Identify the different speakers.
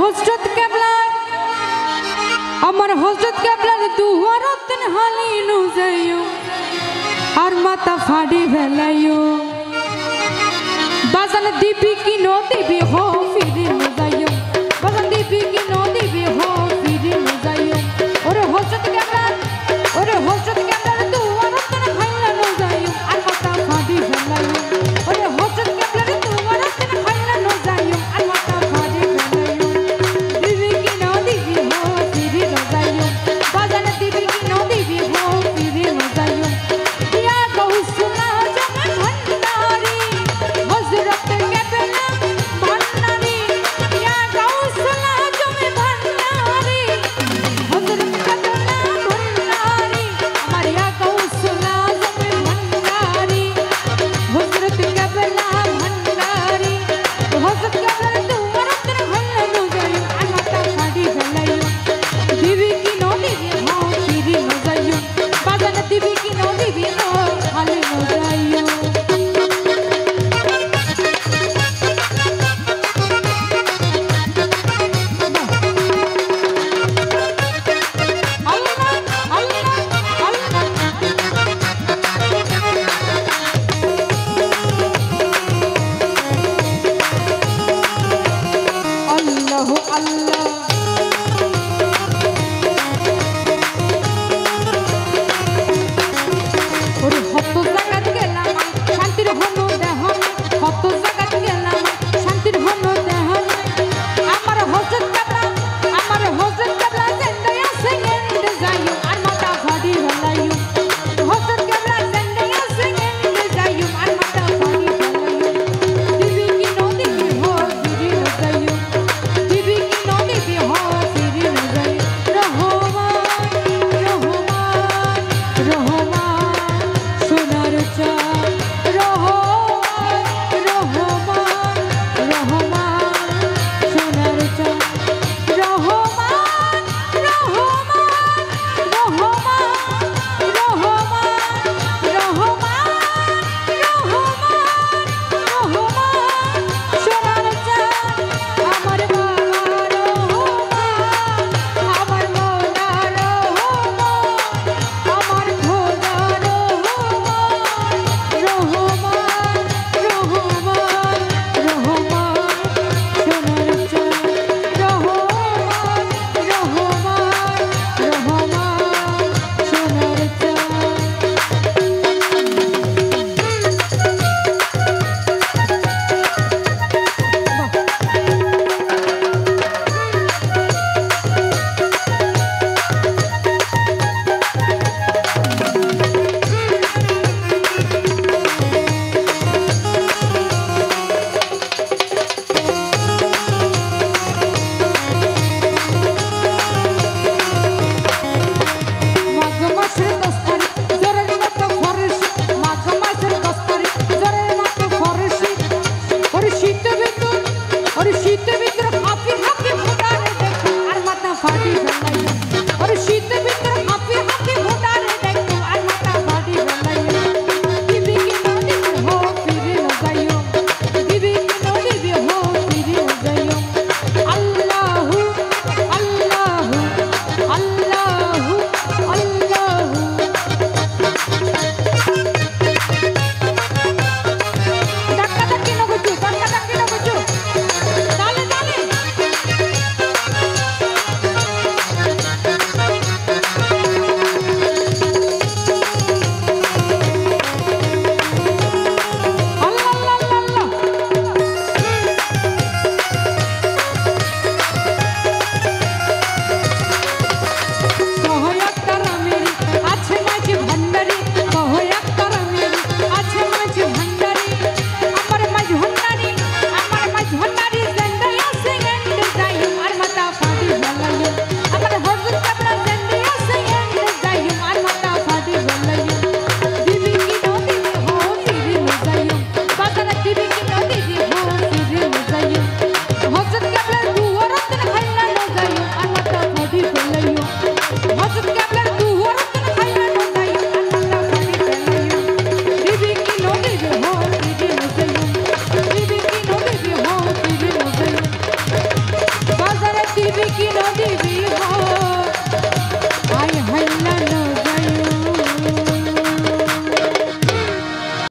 Speaker 1: হযরত কেবলা আমার হযরত কেবলার দুয়ারতন হালি নু যাইও আর মাথা ফাড়ি ফেলাইও বাজান দিবি কি নো দিবি হো ফিরি নু যাইও বাজান দিবি কি নো দিবি হো ফিরি নু যাইও ওরে হযরত কেবলার দুয়ারতন হাইলা নু যাইও আর মাথা ফাড়ি ফেলাইও ওরে হযরত কেবলার দুয়ারতন হাইলা নু যাইও আর মাথা ফাড়ি ফেলাইও দিবি কি নো দিবি হো ফিরি নু যাইও বাজান দিবি কি নো দিবি হো ফিরি নু যাইও ইয়া গৌসুলা জমে ভন্ডারি হযরত কেবলা ভন্ডারি ইয়া গৌসুলা জমে ভন্ডারি হযরত কেবলা ভন্ডারি আমার ইয়া গৌসুলা জমে ভন্ডারি হযরত কেবলা ভন্ডারি হযরত কেবলার দুয়ারতন হাইলা নু যাইও আর মাথা ফাড়ি ফেলাইও দিবি কি নো দিবি হো ফিরি নু যাইও বাজান দিবি কি নো দিবি হো হালি নু যাইও আল্লাহ আল্লাহ